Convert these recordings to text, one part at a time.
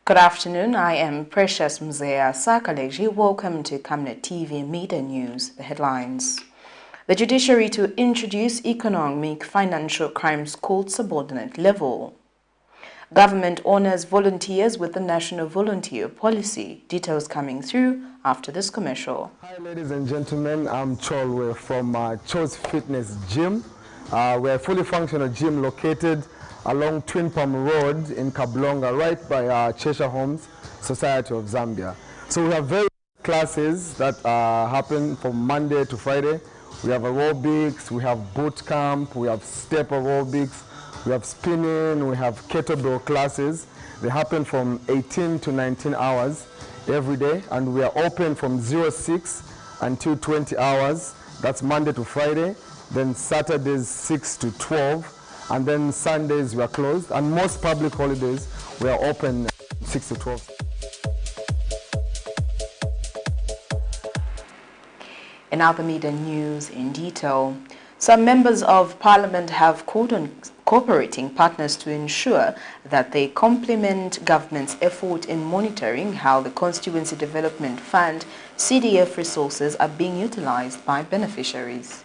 Good afternoon, I am Precious Mzea Sakaleji. Welcome to Camnet TV Media News. The headlines. The judiciary to introduce economic financial crimes court subordinate level. Government honors volunteers with the National Volunteer Policy. Details coming through after this commercial. Hi ladies and gentlemen, I'm Chol. We're from Cho's Fitness Gym. We're a fully functional gym located along Twin Palm Road in Kablonga, right by Cheshire Homes Society of Zambia. So we have various classes that happen from Monday to Friday. We have aerobics, we have boot camp, we have step aerobics, we have spinning, we have kettlebell classes. They happen from 18 to 19 hours every day, and we are open from 06 until 20 hours. That's Monday to Friday. Then Saturdays 6 to 12. And then Sundays we are closed, and most public holidays we are open 6 to 12. In other media news in detail, some members of parliament have called on cooperating partners to ensure that they complement government's effort in monitoring how the Constituency Development Fund (CDF) resources are being utilized by beneficiaries.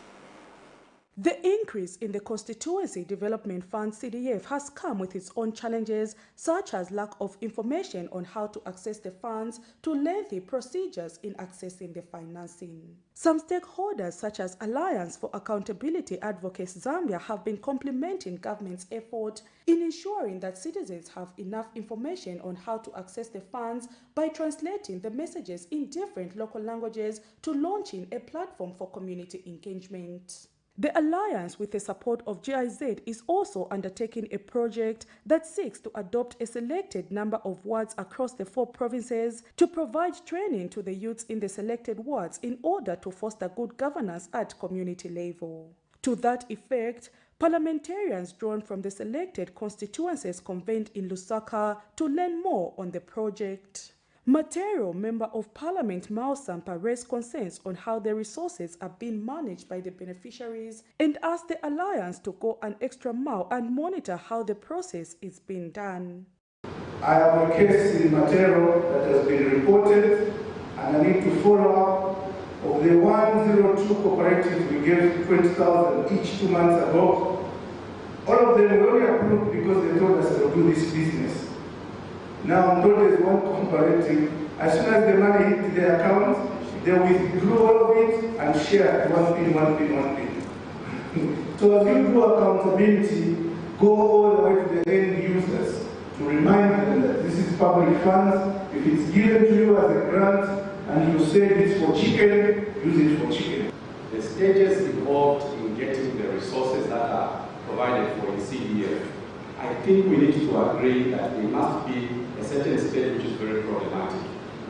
The increase in the Constituency Development Fund (CDF) has come with its own challenges, such as lack of information on how to access the funds to lengthy procedures in accessing the financing. Some stakeholders, such as Alliance for Accountability Advocates Zambia, have been complimenting government's effort in ensuring that citizens have enough information on how to access the funds by translating the messages in different local languages to launching a platform for community engagement. The Alliance, with the support of GIZ, is also undertaking a project that seeks to adopt a selected number of wards across the 4 provinces to provide training to the youths in the selected wards in order to foster good governance at community level. To that effect, parliamentarians drawn from the selected constituencies convened in Lusaka to learn more on the project. Matero, Member of Parliament Mao Sampa, raised concerns on how the resources are being managed by the beneficiaries and asked the Alliance to go an extra mile and monitor how the process is being done. I have a case in Matero that has been reported, and I need to follow up. Of the 102 cooperatives we gave 20,000 each 2 months ago, all of them were only approved because they told us to do this business. Now I'm told there's one cooperative, as soon as the money hit their account, they withdrew all of it and shared one pin. So as you do accountability, go all the way to the end users to remind them that this is public funds. If it's given to you as a grant and you say it's for chicken, use it for chicken. The stages involved in getting the resources that are provided for in CDF, I think we need to agree that there must be a certain stage which is very problematic.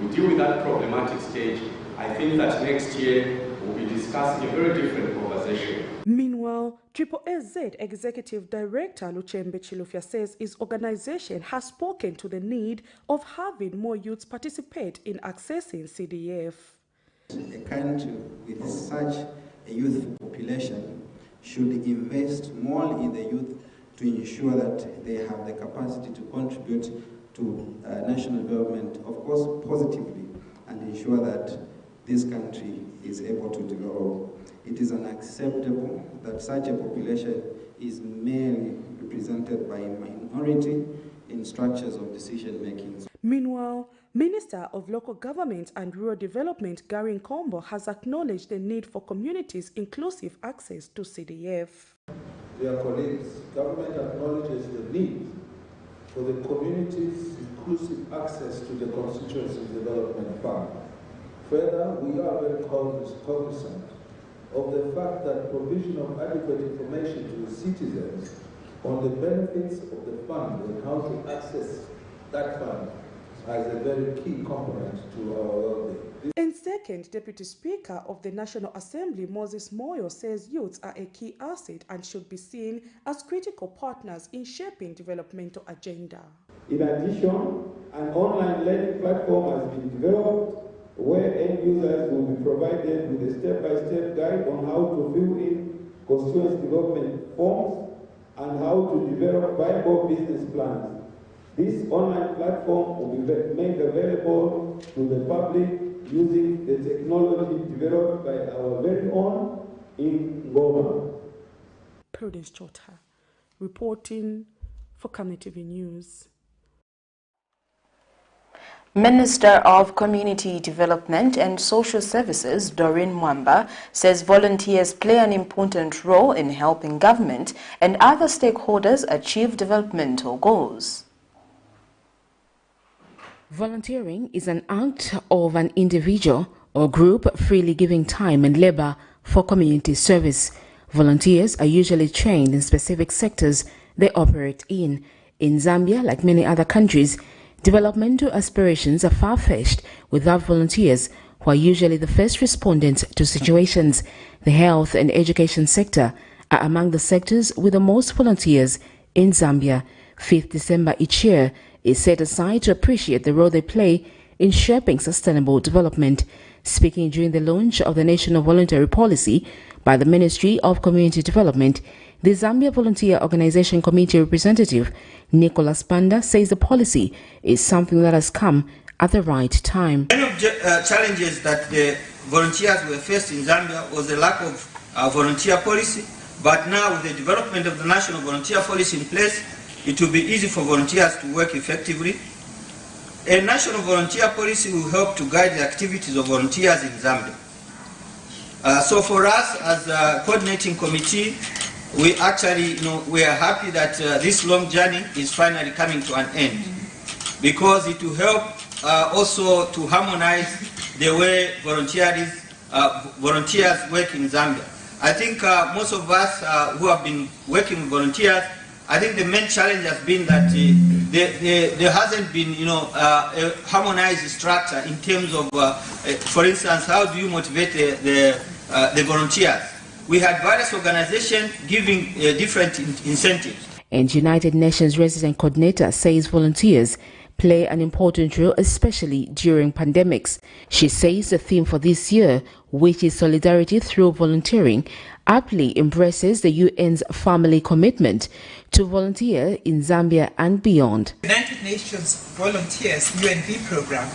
We deal with that problematic stage. I think that next year we'll be discussing a very different conversation. Meanwhile, SSZ Executive Director Luchembe Chilufya says his organization has spoken to the need of having more youths participate in accessing CDF. A country with such a youth population should invest more in the youth to ensure that they have the capacity to contribute to national development, of course, positively, and ensure that this country is able to develop. It is unacceptable that such a population is merely represented by a minority in structures of decision-making. Meanwhile, Minister of Local Government and Rural Development Gary Nkombo has acknowledged the need for communities' inclusive access to CDF. Dear colleagues, government acknowledges the need for the community's inclusive access to the Constituency Development Fund. Further, we are very cognizant of the fact that provision of adequate information to the citizens on the benefits of the fund and how to access that fund as a very key component to our well-being. And second, Deputy Speaker of the National Assembly, Moses Moyo, says youths are a key asset and should be seen as critical partners in shaping developmental agenda. In addition, an online learning platform has been developed where end users will be provided with a step-by-step guide on how to fill in constituency development forms and how to develop viable business plans. This online platform will be made available to the public using the technology developed by our very own in Ngoma. Prudence Chota, reporting for Camnet TV News. Minister of Community Development and Social Services, Doreen Mwamba, says volunteers play an important role in helping government and other stakeholders achieve developmental goals. Volunteering is an act of an individual or group freely giving time and labor for community service. Volunteers are usually trained in specific sectors they operate in. In Zambia, like many other countries, developmental aspirations are far-fetched without volunteers, who are usually the first respondents to situations. The health and education sector are among the sectors with the most volunteers in Zambia. 5th December each year is set aside to appreciate the role they play in shaping sustainable development. Speaking during the launch of the National Voluntary Policy by the Ministry of Community Development, the Zambia Volunteer Organization Committee representative Nicholas Panda says the policy is something that has come at the right time. One of the challenges that the volunteers were faced in Zambia was the lack of volunteer policy, but now with the development of the National Volunteer Policy in place, it will be easy for volunteers to work effectively. A national volunteer policy will help to guide the activities of volunteers in Zambia. So for us as a coordinating committee, we actually, we are happy that this long journey is finally coming to an end, because it will help also to harmonize the way volunteers work in Zambia. I think most of us who have been working with volunteers, I think the main challenge has been that there hasn't been, a harmonized structure in terms of, for instance, how do you motivate the volunteers? We had various organizations giving different incentives. And United Nations Resident Coordinator says volunteers play an important role, especially during pandemics. She says the theme for this year, which is Solidarity Through Volunteering, aptly embraces the UN's family commitment to volunteer in Zambia and beyond. United Nations Volunteers UNV program,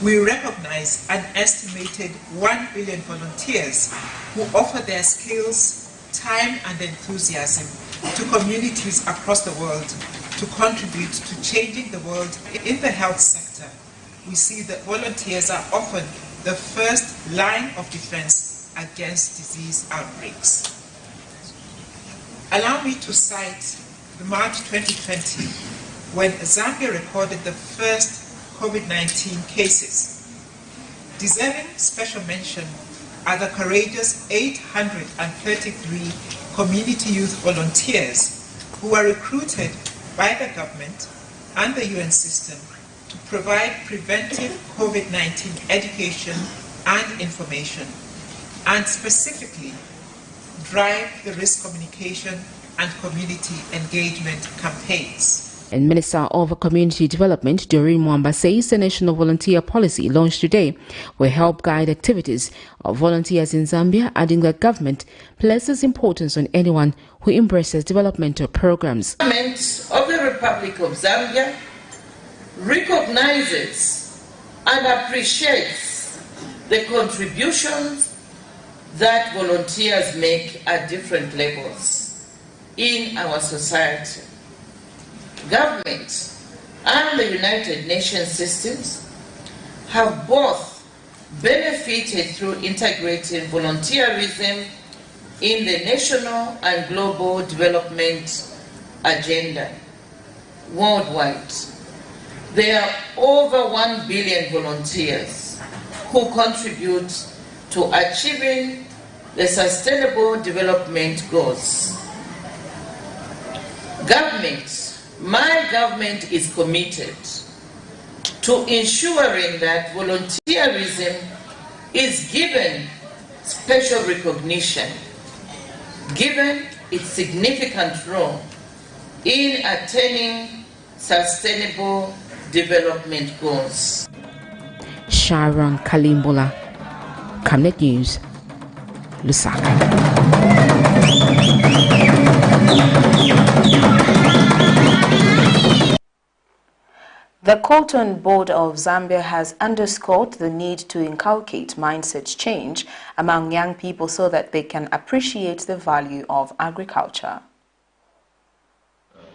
we recognize an estimated 1 billion volunteers who offer their skills, time and enthusiasm to communities across the world to contribute to changing the world. In the health sector, we see that volunteers are often the first line of defense against disease outbreaks. Allow me to cite the March 2020, when Zambia recorded the first COVID-19 cases. Deserving special mention are the courageous 833 community youth volunteers who were recruited by the government and the UN system to provide preventive COVID-19 education and information, and specifically drive the risk communication and community engagement campaigns. And Minister of Community Development, Doreen Mwamba, says the National Volunteer Policy launched today will help guide activities of volunteers in Zambia, adding that government places importance on anyone who embraces developmental programs. The government of the Republic of Zambia recognizes and appreciates the contributions that volunteers make at different levels in our society. Government and the United Nations systems have both benefited through integrating volunteerism in the national and global development agenda worldwide. There are over 1 billion volunteers who contribute to achieving the Sustainable Development Goals. My government is committed to ensuring that volunteerism is given special recognition, given its significant role in attaining sustainable development goals. Sharon Kalimbola, Camnet News, Lusaka. The Cotton Board of Zambia has underscored the need to inculcate mindset change among young people so that they can appreciate the value of agriculture.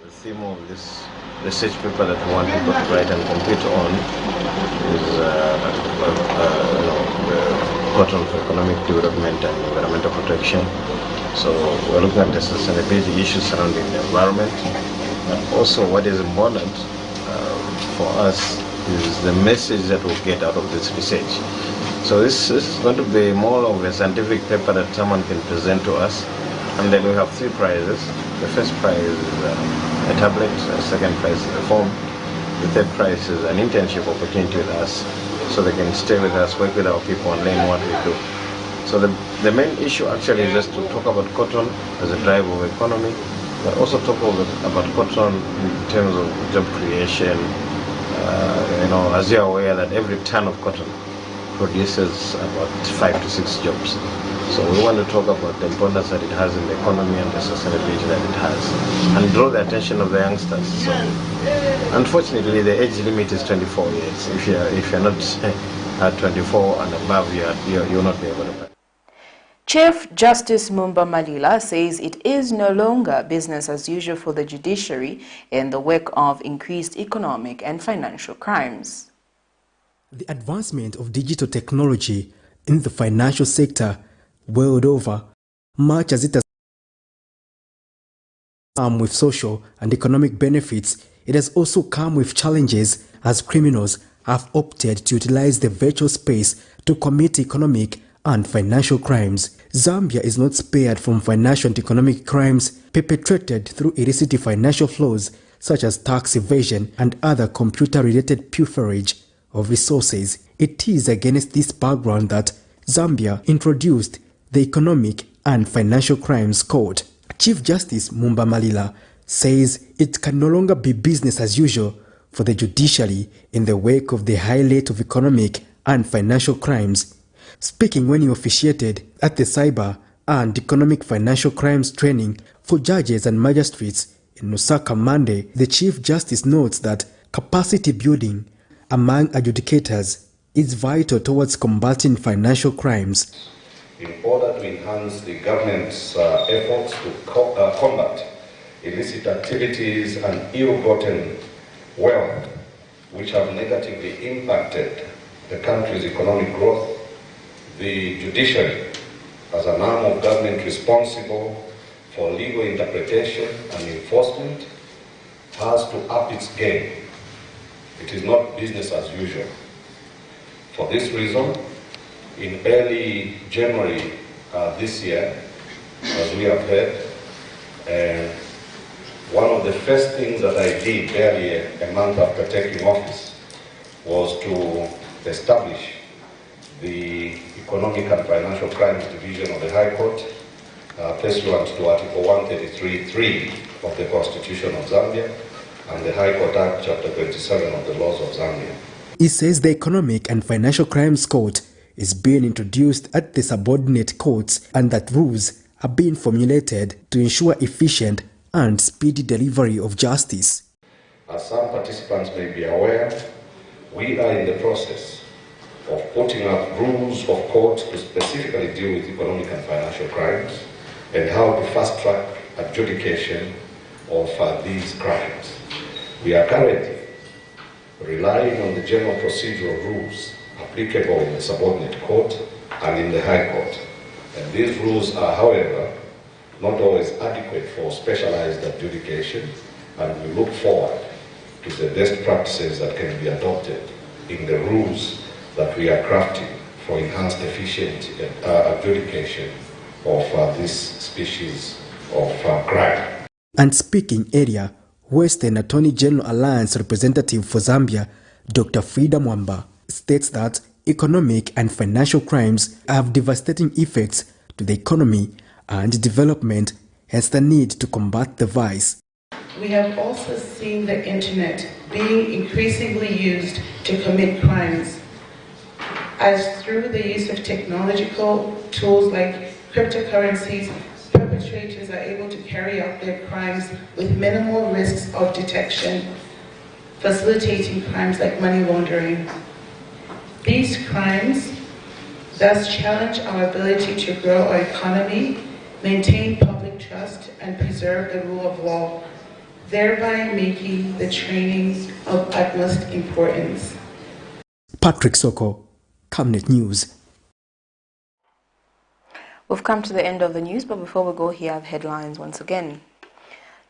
The theme of this research paper that we want people to write and complete on is cotton for economic development and environmental protection. So we're looking at the sustainability issues surrounding the environment, but also what is important for us is the message that we'll get out of this research. So this is going to be more of a scientific paper that someone can present to us, and then we have 3 prizes. The first prize is a tablet, the second prize is a form, the third prize is an internship opportunity with us, so they can stay with us, work with our people and learn what we do. So the main issue actually is just to talk about cotton as a driver of economy, but also talk about cotton in terms of job creation. As you're aware that every ton of cotton produces about 5 to 6 jobs. So we want to talk about the importance that it has in the economy and the sustainability that it has, and draw the attention of the youngsters. So, unfortunately, the age limit is 24 years. If you're not at 24 and above, you'll not be able to. Chief Justice Mumba Malila says it is no longer business as usual for the judiciary in the wake of increased economic and financial crimes. The advancement of digital technology in the financial sector world over, much as it has come with social and economic benefits, it has also come with challenges as criminals have opted to utilize the virtual space to commit economic and financial crimes. Zambia is not spared from financial and economic crimes perpetrated through illicit financial flows such as tax evasion and other computer-related pilferage of resources. It is against this background that Zambia introduced the Economic and Financial Crimes Code. Chief Justice Mumba Malila says it can no longer be business as usual for the judiciary in the wake of the high rate of economic and financial crimes. Speaking when he officiated at the Cyber and Economic Financial Crimes Training for judges and magistrates in Lusaka Monday, the Chief Justice notes that capacity building among adjudicators is vital towards combating financial crimes. In order to enhance the government's efforts to combat illicit activities and ill-gotten wealth, which have negatively impacted the country's economic growth, the judiciary, as an arm of government responsible for legal interpretation and enforcement, has to up its game. It is not business as usual. For this reason, in early January this year, as we have heard, one of the first things that I did barely a month after taking office was to establish the Economic and Financial Crimes Division of the High Court, pursuant to Article 133.3 of the Constitution of Zambia and the High Court Act, Chapter 27 of the Laws of Zambia. He says the Economic and Financial Crimes Court is being introduced at the subordinate courts and that rules are being formulated to ensure efficient and speedy delivery of justice. As some participants may be aware, we are in the process of putting up rules of court to specifically deal with economic and financial crimes and how to fast-track adjudication of these crimes. We are currently relying on the general procedural rules applicable in the subordinate court and in the High Court. And these rules are, however, not always adequate for specialized adjudication, and we look forward to the best practices that can be adopted in the rules that we are crafting for enhanced efficient adjudication of this species of crime. And speaking area, Western Attorney General Alliance representative for Zambia, Dr. Frida Mwamba, states that economic and financial crimes have devastating effects to the economy and development, hence the need to combat the vice. We have also seen the internet being increasingly used to commit crimes, as through the use of technological tools like cryptocurrencies, perpetrators are able to carry out their crimes with minimal risks of detection. facilitating crimes like money laundering. These crimes thus challenge our ability to grow our economy, maintain public trust, and preserve the rule of law, thereby making the training of utmost importance. Patrick Soko, Camnet News. We've come to the end of the news, but before we go, here are the headlines once again.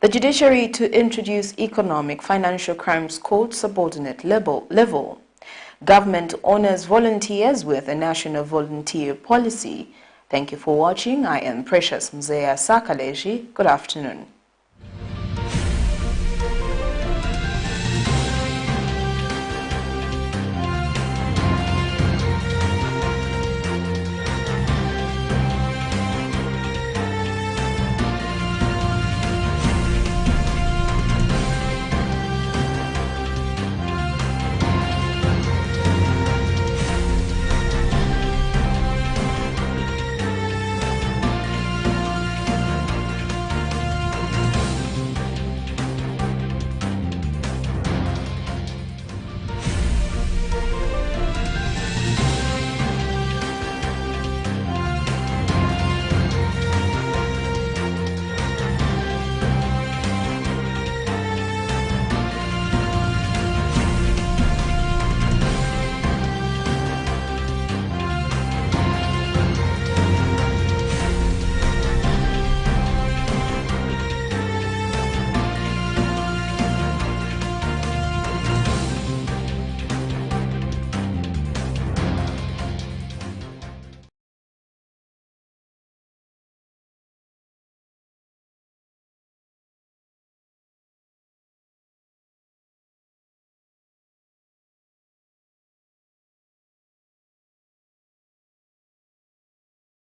The judiciary to introduce economic financial crimes court subordinate level. Government honors volunteers with a national volunteer policy. Thank you for watching. I am Precious Mzea Sakaleji. Good afternoon.